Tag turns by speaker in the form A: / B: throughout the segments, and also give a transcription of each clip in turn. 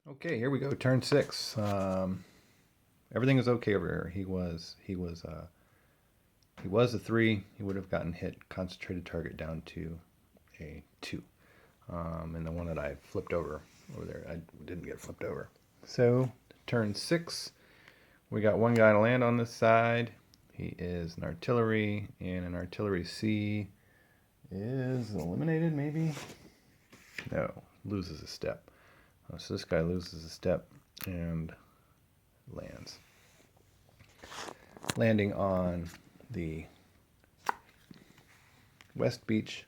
A: Okay, here we go. Turn 6. Everything is okay over here. He was a 3. He would have gotten hit. Concentrated target down to a 2. And the one that I flipped over there, I didn't get flipped over. So turn 6. We got one guy to land on this side. He is an artillery, and an artillery C is eliminated. Maybe no, loses a step. So this guy loses a step and lands. Landing on the west beach,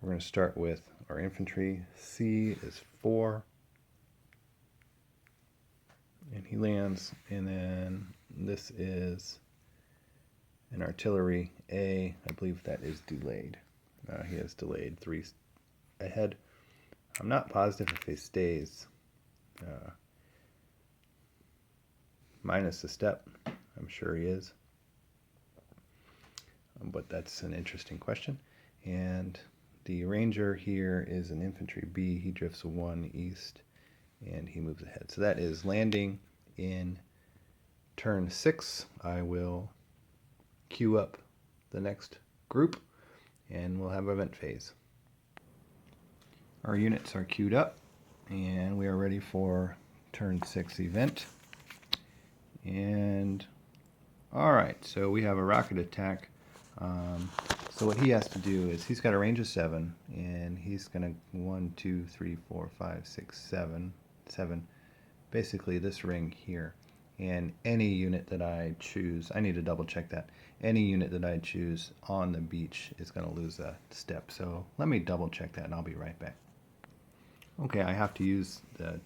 A: we're going to start with our infantry. C is 4. And he lands, and then this is an artillery A. I believe that is delayed. He has delayed 3 ahead. I'm not positive if he stays minus a step. I'm sure he is. But that's an interesting question. And the ranger here is an infantry B. He drifts 1 east, and he moves ahead. So that is landing in turn 6. I will queue up the next group, and we'll have event phase. Our units are queued up, and we are ready for turn 6 event. And alright, so we have a rocket attack. So what he has to do is he's got a range of 7, and he's going to 1, 2, 3, 4, 5, 6, 7, basically this ring here. And any unit that I choose, I need to double check that, any unit that I choose on the beach is going to lose a step. So let me double check that, and I'll be right back. Okay, I have to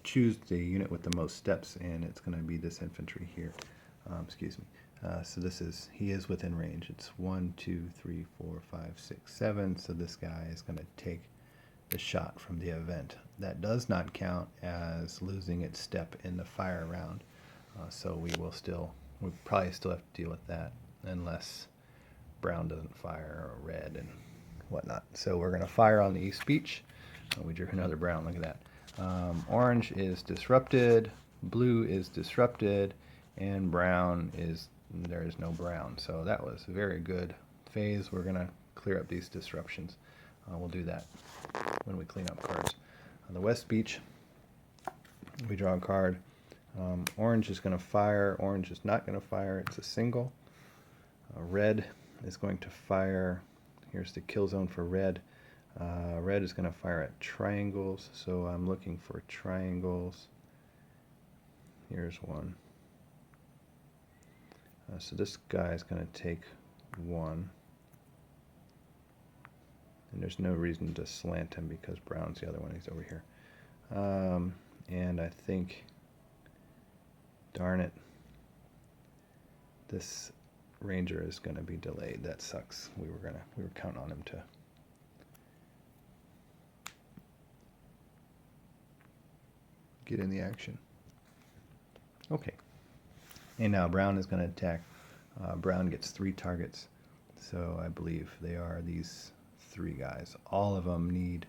A: choose the unit with the most steps, and it's going to be this infantry here. Excuse me. So he is within range. It's 1, 2, 3, 4, 5, 6, 7. So this guy is going to take the shot from the event. That does not count as losing its step in the fire round. So we probably still have to deal with that unless brown doesn't fire, or red and whatnot. So we're going to fire on the east beach. We drew another brown. Look at that. Orange is disrupted, blue is disrupted, and there is no brown. So that was a very good phase. We're going to clear up these disruptions. We'll do that when we clean up cards. On the west beach, we draw a card. Orange is going to fire. Orange is not going to fire. It's a single. Red is going to fire. Here's the kill zone for red. Red is going to fire at triangles, so I'm looking for triangles. Here's one. So this guy is going to take 1. And there's no reason to slant him because brown's the other one. He's over here. And I think, darn it, this ranger is going to be delayed. That sucks. We were counting on him to get in the action. Okay. And now brown is going to attack. Brown gets 3 targets. So I believe they are these 3 guys. All of them need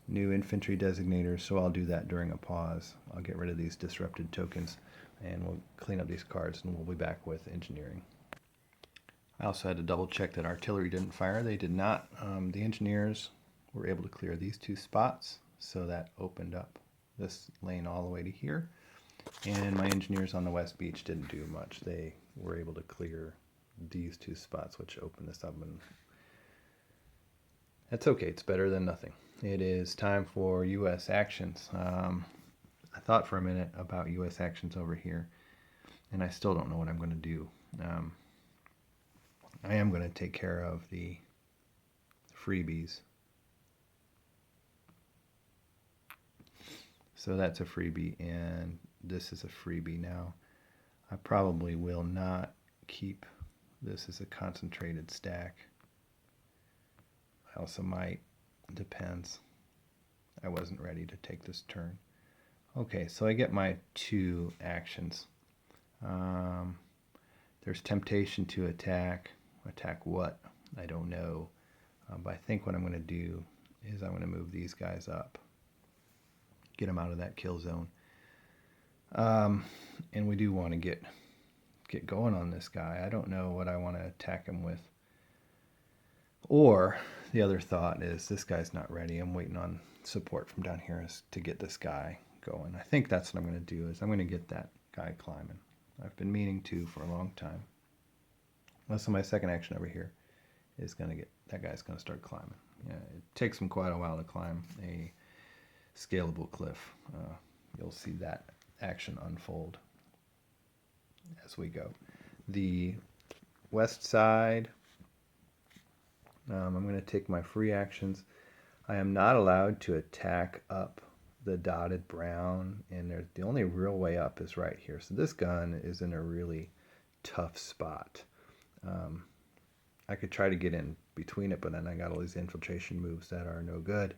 A: new infantry designators, so I'll do that during a pause. I'll get rid of these disrupted tokens, and we'll clean up these cards, and we'll be back with engineering. I also had to double check that artillery didn't fire. They did not. The engineers were able to clear these 2 spots, so that opened up this lane all the way to here. And my engineers on the west beach didn't do much. They were able to clear these 2 spots, which opened this up, and that's okay. It's better than nothing. It is time for U.S. actions. I thought for a minute about U.S. actions over here, and I still don't know what I'm going to do. I am going to take care of the freebies. So that's a freebie, and this is a freebie. Now, I probably will not keep this as a concentrated stack. I also might. Depends. I wasn't ready to take this turn. Okay, so I get my 2 actions. There's temptation to attack. Attack what? I don't know. But I think what I'm going to do is I'm going to move these guys up. Get them out of that kill zone. And we do want to get going on this guy. I don't know what I want to attack him with. Or the other thought is this guy's not ready. I'm waiting on support from down here to get this guy going. I think that's what I'm going to do is I'm going to get that guy climbing. I've been meaning to for a long time. So my second action over here is going to get that guy's going to start climbing. Yeah, it takes him quite a while to climb a scalable cliff. You'll see that action unfold as we go. The west side, I'm going to take my free actions. I am not allowed to attack up the dotted brown, and the only real way up is right here. So this gun is in a really tough spot. I could try to get in between it, but then I got all these infiltration moves that are no good.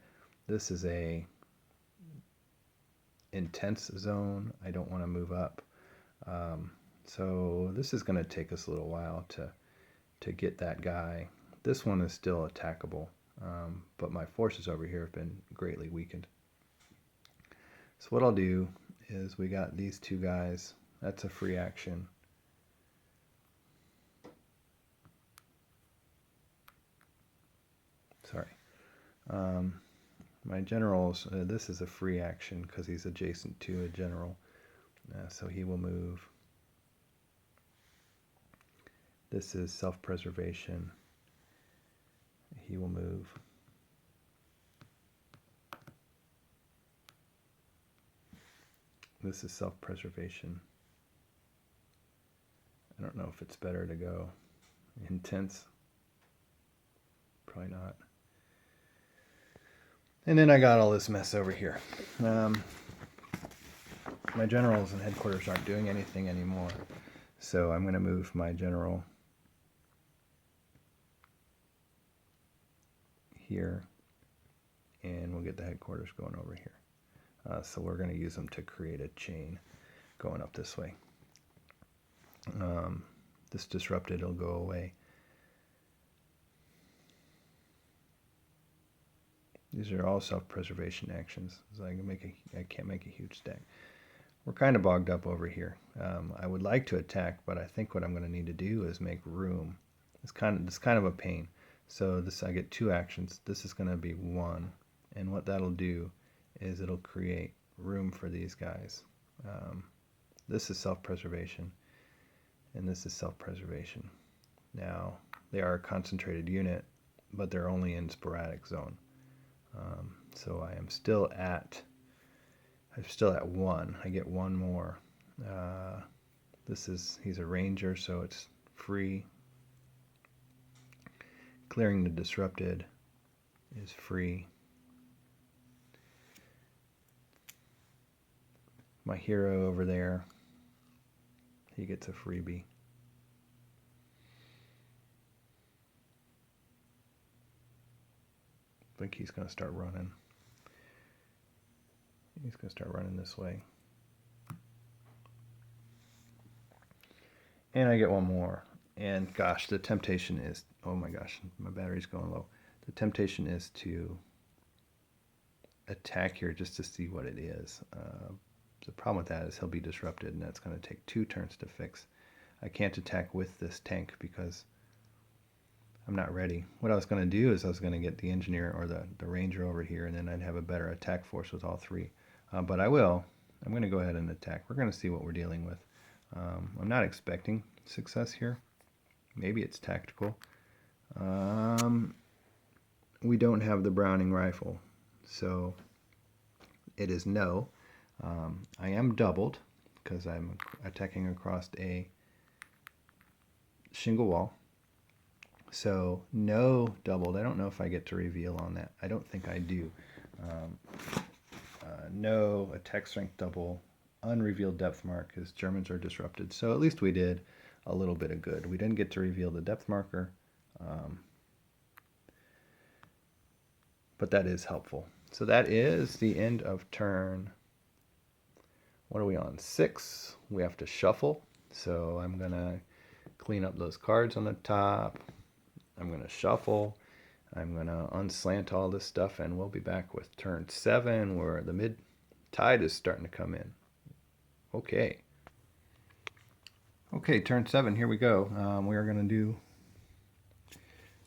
A: This is a intense zone. I don't want to move up. So this is going to take us a little while to get that guy. This one is still attackable, but my forces over here have been greatly weakened. So what I'll do is we got these two guys. That's a free action. Sorry. My generals, this is a free action because he's adjacent to a general. So he will move. This is self-preservation. He will move. This is self-preservation. I don't know if it's better to go intense. Probably not. And then I got all this mess over here. My generals and headquarters aren't doing anything anymore. So I'm going to move my general here, and we'll get the headquarters going over here. So we're going to use them to create a chain going up this way. This disrupted will go away. These are all self-preservation actions. So I can't make a huge stack. We're kind of bogged up over here. I would like to attack, but I think what I'm going to need to do is make room. It's kind of a pain. So I get two actions. This is going to be one, and what that'll do is it'll create room for these guys. This is self-preservation, and this is self-preservation. Now, they are a concentrated unit, but they're only in sporadic zone. So I'm still at 1. I get one more. He's a ranger, so it's free. Clearing the disrupted is free. My hero over there, he gets a freebie. I think he's going to start running. He's going to start running this way. And I get one more. And gosh, the temptation is, oh my gosh, my battery's going low. The temptation is to attack here just to see what it is. The problem with that is he'll be disrupted, and that's going to take 2 turns to fix. I can't attack with this tank because I'm not ready. What I was going to do is I was going to get the engineer or the ranger over here, and then I'd have a better attack force with all 3. But I will. I'm going to go ahead and attack. We're going to see what we're dealing with. I'm not expecting success here. Maybe it's tactical. We don't have the Browning rifle, so it is no. I am doubled because I'm attacking across a shingle wall. So no doubled. I don't know if I get to reveal on that. I don't think I do. No attack strength double. Unrevealed depth mark because Germans are disrupted. So at least we did a little bit of good. We didn't get to reveal the depth marker, but that is helpful. So that is the end of turn. What are we on? 6. We have to shuffle. So I'm going to clean up those cards on the top. I'm going to shuffle. I'm going to unslant all this stuff, and we'll be back with turn 7 where the mid tide is starting to come in. Okay. Okay, turn 7, here we go. We are going to do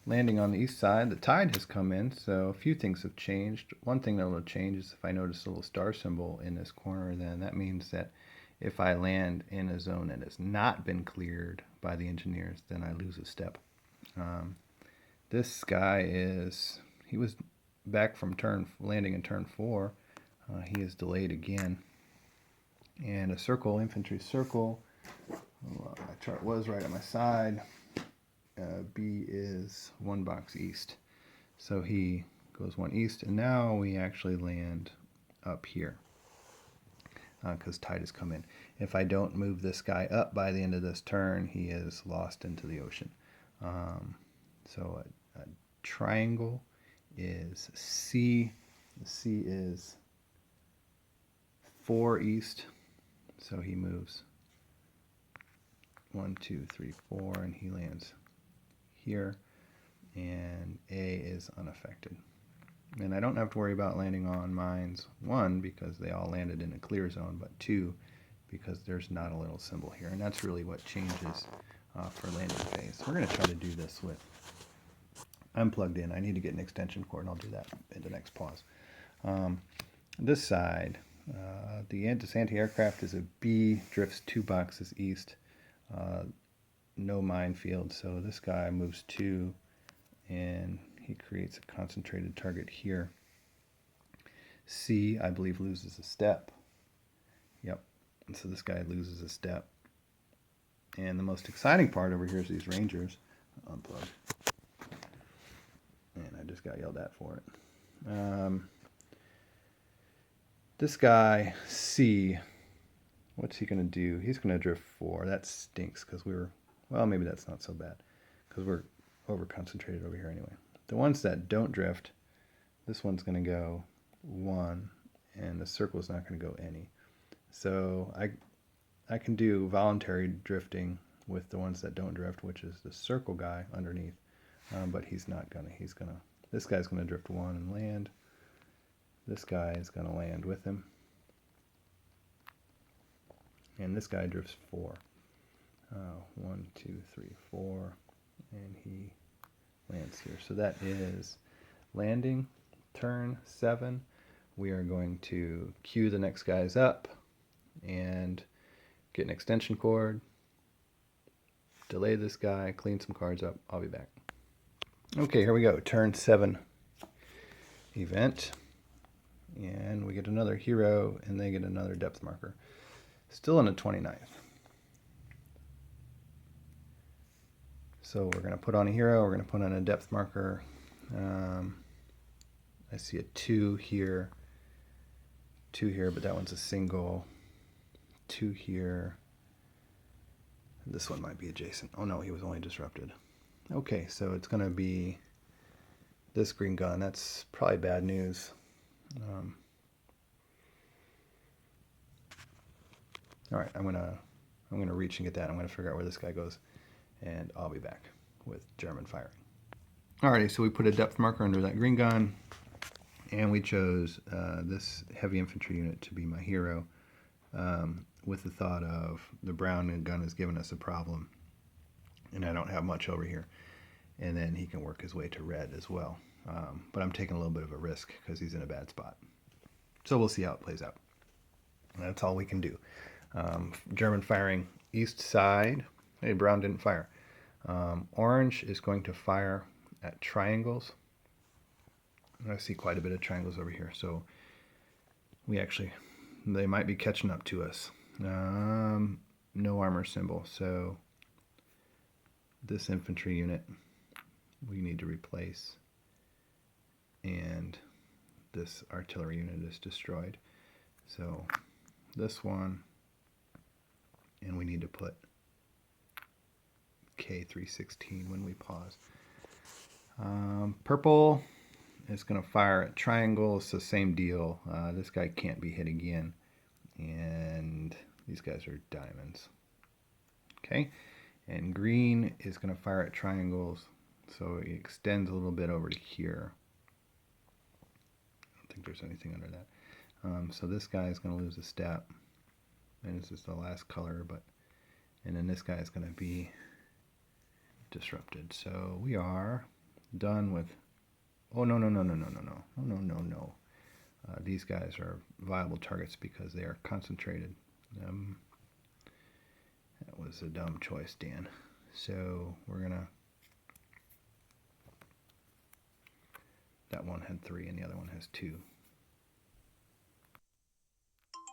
A: landing on the east side. The tide has come in, so a few things have changed. One thing that will change is if I notice a little star symbol in this corner, then that means that if I land in a zone that has not been cleared by the engineers, then I lose a step. This guy he was back from landing in turn 4. He is delayed again. And a circle, infantry circle. Well, my chart was right on my side. B is 1 box east. So he goes 1 east, and now we actually land up here because tide has come in. If I don't move this guy up by the end of this turn, he is lost into the ocean. So a triangle is C. The C is 4 east, so he moves 1, 2, 3, 4, and he lands here, and A is unaffected. And I don't have to worry about landing on mines, 1, because they all landed in a clear zone, but 2, because there's not a little symbol here. And that's really what changes for landing phase. We're going to try to do this with, I'm plugged in. I need to get an extension cord, and I'll do that in the next pause. This side, the anti-aircraft is a B, drifts 2 boxes east, no minefield, so this guy moves 2, and he creates a concentrated target here. C, I believe, loses a step. Yep, and so this guy loses a step. And the most exciting part over here is these Rangers. Unplug. And I just got yelled at for it. This guy, C, what's he going to do? He's going to drift 4. That stinks because well, maybe that's not so bad because we're over-concentrated over here anyway. The ones that don't drift, this one's going to go 1, and the circle's not going to go any. So I can do voluntary drifting with the ones that don't drift, which is the circle guy underneath, but he's not going to. This guy's going to drift 1 and land. This guy is going to land with him. And this guy drifts 4. 1, 2, 3, 4, and he lands here. So that is landing, turn 7. We are going to queue the next guys up and get an extension cord, delay this guy, clean some cards up. I'll be back. Okay, here we go. Turn 7 event. And we get another hero, and they get another depth marker. Still in the 29th. So we're going to put on a hero, we're going to put on a depth marker. I see a 2 here, 2 here, but that one's a single. 2 here. This one might be adjacent. Oh no, he was only disrupted. Okay, so it's going to be this green gun. That's probably bad news. All right, I'm gonna reach and get that. I'm gonna figure out where this guy goes, and I'll be back with German firing. Alrighty, so we put a depth marker under that green gun, and we chose this heavy infantry unit to be my hero, with the thought of the brown gun has given us a problem, and I don't have much over here, and then he can work his way to red as well. But I'm taking a little bit of a risk because he's in a bad spot. So we'll see how it plays out. That's all we can do. German firing east side. Hey, brown didn't fire. Orange is going to fire at triangles. I see quite a bit of triangles over here, so they might be catching up to us. No armor symbol, so this infantry unit we need to replace, and this artillery unit is destroyed. So this one, and we need to put K316 when we pause. Purple is going to fire at triangles, so same deal. This guy can't be hit again, and these guys are diamonds. Okay, and green is going to fire at triangles, so it extends a little bit over to here. I don't think there's anything under that. So this guy is going to lose a step. and this is the last color, and then this guy is going to be disrupted. So we are done with, oh no, no, no, no, no, no, no, no, no, no, no. These guys are viable targets because they are concentrated. That was a dumb choice, Dan. So we're gonna, that one had 3 and the other one has 2.